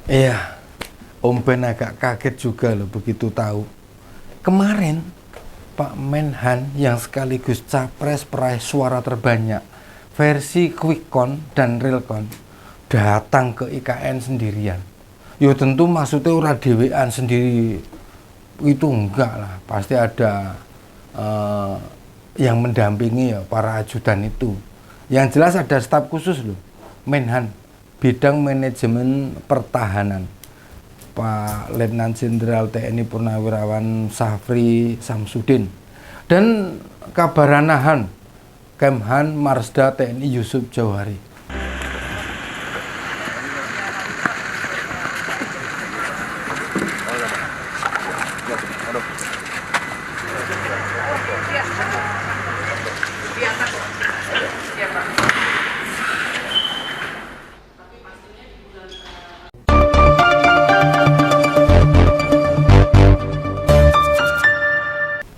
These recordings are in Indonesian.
Iya, Om Ben agak kaget juga loh begitu tahu. Kemarin Pak Menhan yang sekaligus capres peraih suara terbanyak versi quick count dan real count datang ke IKN sendirian. Yo tentu maksudnya ora dhewean sendiri itu enggak lah, pasti ada yang mendampingi ya para ajudan itu. Yang jelas ada staf khusus loh, Menhan, bidang manajemen pertahanan. Pak Letnan Jenderal TNI Purnawirawan Safri Samsudin dan Kabaranahan Kemhan Marsda TNI Yusuf Jauhari.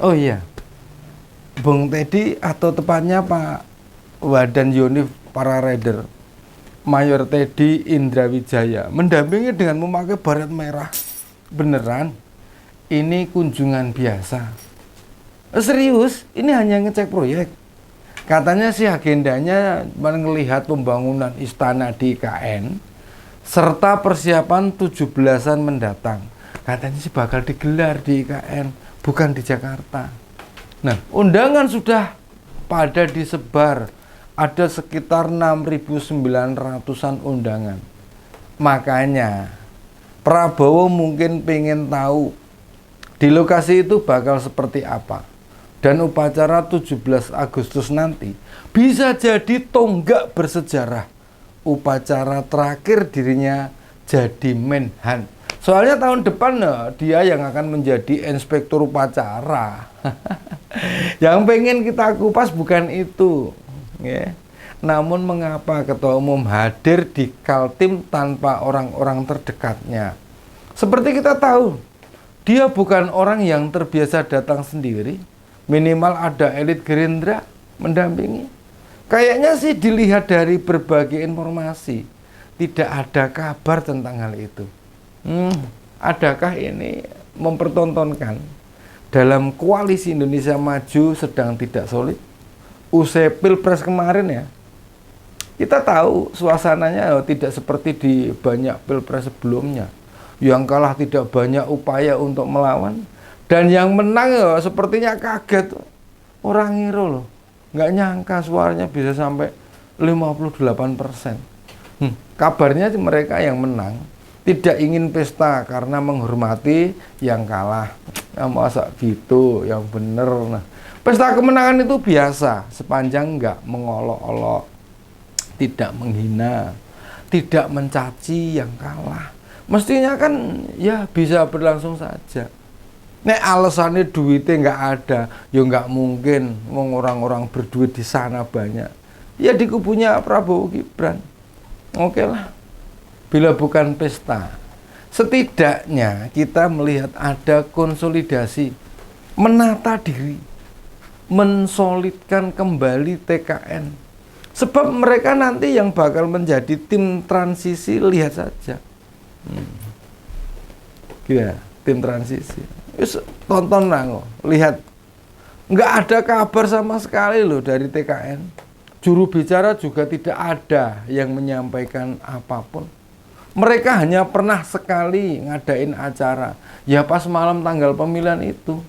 Oh iya, Bung Teddy atau tepatnya Pak Wadan Yonif para rider Mayor Teddy Indrawijaya mendampingi dengan memakai baret merah. Beneran, ini kunjungan biasa. Serius, ini hanya ngecek proyek. Katanya sih agendanya melihat pembangunan istana di IKN serta persiapan 17-an mendatang. Katanya sih bakal digelar di IKN, bukan di Jakarta. Nah, undangan sudah pada disebar. Ada sekitar 6.900-an undangan. Makanya Prabowo mungkin pengen tahu di lokasi itu bakal seperti apa. Dan upacara 17 Agustus nanti bisa jadi tonggak bersejarah. Upacara terakhir dirinya jadi Menhan. Soalnya tahun depan dia yang akan menjadi inspektur upacara. Yang pengen kita kupas bukan itu. Ya. Namun mengapa Ketua Umum hadir di Kaltim tanpa orang-orang terdekatnya? Seperti kita tahu, dia bukan orang yang terbiasa datang sendiri. Minimal ada elit Gerindra mendampingi. Kayaknya sih dilihat dari berbagai informasi, tidak ada kabar tentang hal itu. Adakah ini mempertontonkan dalam koalisi Indonesia Maju sedang tidak solid? Usai Pilpres kemarin ya, kita tahu suasananya tidak seperti di banyak Pilpres sebelumnya. Yang kalah tidak banyak upaya untuk melawan, dan yang menang ya sepertinya kaget. Orang ngiro loh, nggak nyangka suaranya bisa sampai 58%. Kabarnya mereka yang menang tidak ingin pesta karena menghormati yang kalah. Ya, masa gitu, yang bener. Nah, pesta kemenangan itu biasa sepanjang nggak mengolok-olok, tidak menghina, tidak mencaci yang kalah. Mestinya kan ya bisa berlangsung saja. Nek alasannya duitnya nggak ada, ya nggak mungkin orang-orang berduit di sana banyak. Ya di kubunya Prabowo Gibran. Oke lah. Bila bukan pesta, setidaknya kita melihat ada konsolidasi, menata diri, mensolidkan kembali TKN. Sebab mereka nanti yang bakal menjadi tim transisi, lihat saja. Ya, tim transisi. Tonton lah, lihat. Nggak ada kabar sama sekali loh dari TKN. Juru bicara juga tidak ada yang menyampaikan apapun. Mereka hanya pernah sekali ngadain acara. Ya pas malam tanggal pemilihan itu.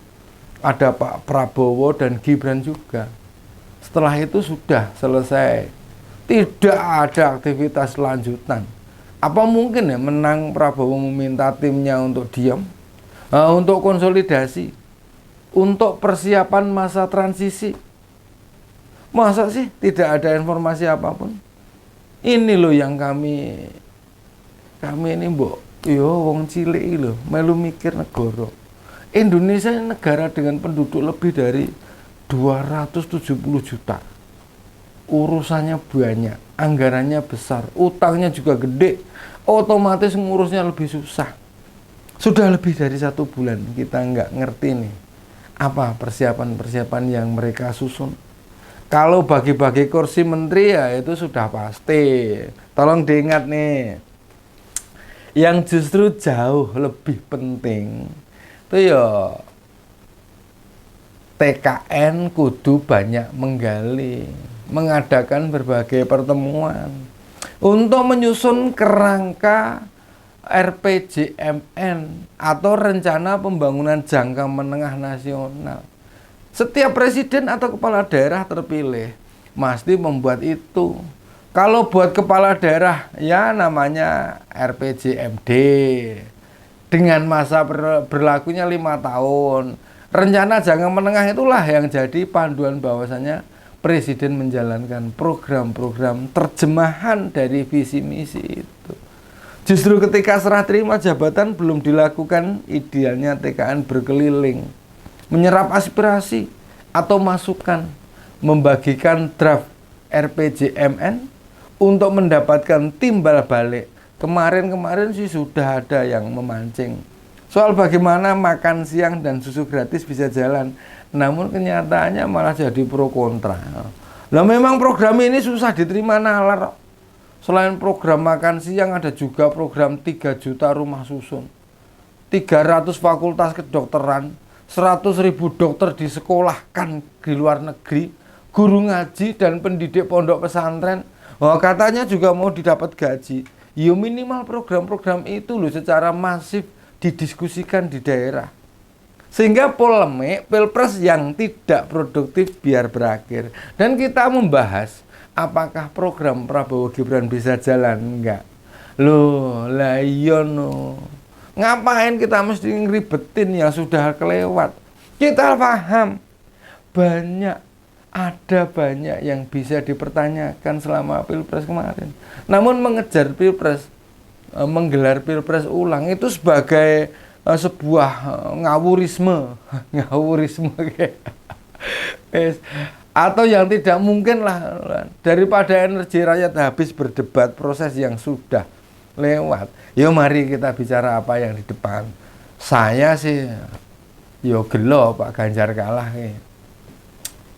Ada Pak Prabowo dan Gibran juga. Setelah itu sudah selesai. Tidak ada aktivitas lanjutan. Apa mungkin ya menang Prabowo meminta timnya untuk diam? Untuk konsolidasi. Untuk persiapan masa transisi. Masa sih tidak ada informasi apapun? Ini loh yang kami ini mbok, yo wong cilik lho, melu mikir negara. Indonesia ini negara dengan penduduk lebih dari 270 juta. Urusannya banyak, anggarannya besar, utangnya juga gede, otomatis ngurusnya lebih susah. Sudah lebih dari 1 bulan kita nggak ngerti nih, apa persiapan-persiapan yang mereka susun. Kalau bagi-bagi kursi menteri ya itu sudah pasti. Tolong diingat nih, Yang justru jauh lebih penting itu ya TKN kudu banyak menggali, mengadakan berbagai pertemuan untuk menyusun kerangka RPJMN atau rencana pembangunan jangka menengah nasional. Setiap presiden atau kepala daerah terpilih mesti membuat itu. Kalau buat kepala daerah ya namanya RPJMD dengan masa berlakunya 5 tahun. Rencana jangka menengah itulah yang jadi panduan bahwasanya presiden menjalankan program-program terjemahan dari visi misi itu. Justru ketika serah terima jabatan belum dilakukan, idealnya TKN berkeliling, menyerap aspirasi atau masukan, membagikan draft RPJMN untuk mendapatkan timbal balik. Kemarin sih sudah ada yang memancing soal bagaimana makan siang dan susu gratis bisa jalan, namun kenyataannya malah jadi pro kontra. Nah memang program ini susah diterima nalar. Selain program makan siang ada juga program 3 juta rumah susun, 300 fakultas kedokteran, 100.000 dokter disekolahkan di luar negeri, guru ngaji dan pendidik pondok pesantren. Wah, katanya juga mau didapat gaji. Ya minimal program-program itu loh secara masif didiskusikan di daerah. Sehingga polemik Pilpres yang tidak produktif biar berakhir. Dan kita membahas apakah program Prabowo Gibran bisa jalan? Enggak. Loh, lah iya no. Ngapain kita mesti ngeribetin yang sudah kelewat? Kita paham ada banyak yang bisa dipertanyakan selama Pilpres kemarin. Namun mengejar Pilpres, menggelar Pilpres ulang itu sebagai sebuah ngawurisme kayak atau yang tidak mungkin lah, daripada energi rakyat habis berdebat proses yang sudah lewat. Yo mari kita bicara apa yang di depan. Saya sih yo gelo Pak Ganjar kalah nih.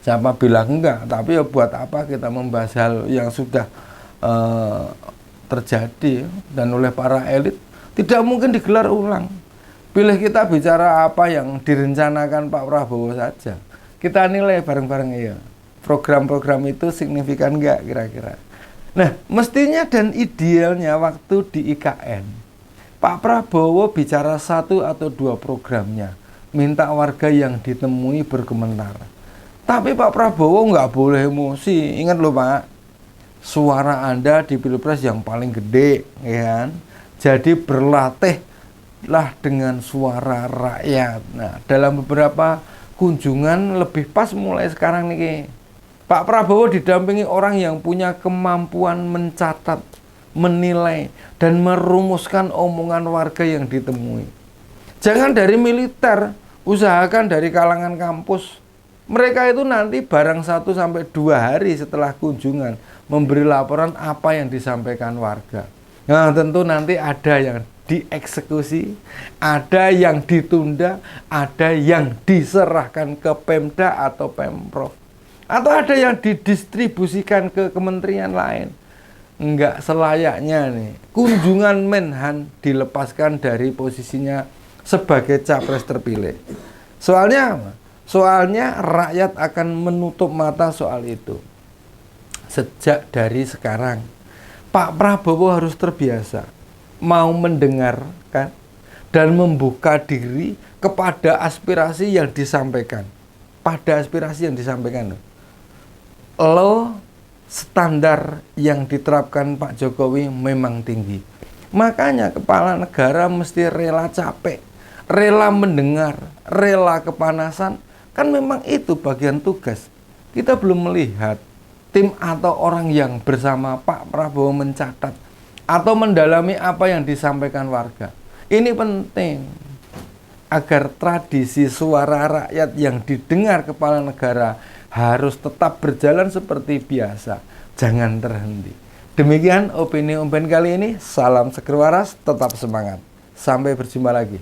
Siapa bilang enggak, tapi ya buat apa kita membahas hal yang sudah terjadi dan oleh para elit tidak mungkin digelar ulang. Pilih kita bicara apa yang direncanakan Pak Prabowo saja. Kita nilai bareng-bareng ya. Program-program itu signifikan enggak kira-kira. Nah, mestinya dan idealnya waktu di IKN, Pak Prabowo bicara 1 atau 2 programnya, minta warga yang ditemui berkomentar. Tapi Pak Prabowo nggak boleh emosi. Ingat loh Pak, suara Anda di Pilpres yang paling gede, ya kan? Jadi berlatihlah dengan suara rakyat. Nah, dalam beberapa kunjungan lebih pas mulai sekarang nih, Pak Prabowo didampingi orang yang punya kemampuan mencatat, menilai, dan merumuskan omongan warga yang ditemui. Jangan dari militer, usahakan dari kalangan kampus. Mereka itu nanti barang 1-2 hari setelah kunjungan memberi laporan apa yang disampaikan warga. Nah tentu nanti ada yang dieksekusi, ada yang ditunda, ada yang diserahkan ke Pemda atau Pemprov, atau ada yang didistribusikan ke kementerian lain. Enggak selayaknya nih kunjungan Menhan dilepaskan dari posisinya sebagai capres terpilih. Soalnya rakyat akan menutup mata soal itu. Sejak dari sekarang, Pak Prabowo harus terbiasa mau mendengarkan dan membuka diri kepada aspirasi yang disampaikan. Pada aspirasi yang disampaikan. Standar yang diterapkan Pak Jokowi memang tinggi. Makanya kepala negara mesti rela capek, rela mendengar, rela kepanasan. Kan memang itu bagian tugas. Kita belum melihat tim atau orang yang bersama Pak Prabowo mencatat atau mendalami apa yang disampaikan warga. Ini penting agar tradisi suara rakyat yang didengar kepala negara harus tetap berjalan seperti biasa. Jangan terhenti. Demikian opini Umben kali ini. Salam seger waras, tetap semangat. Sampai berjumpa lagi.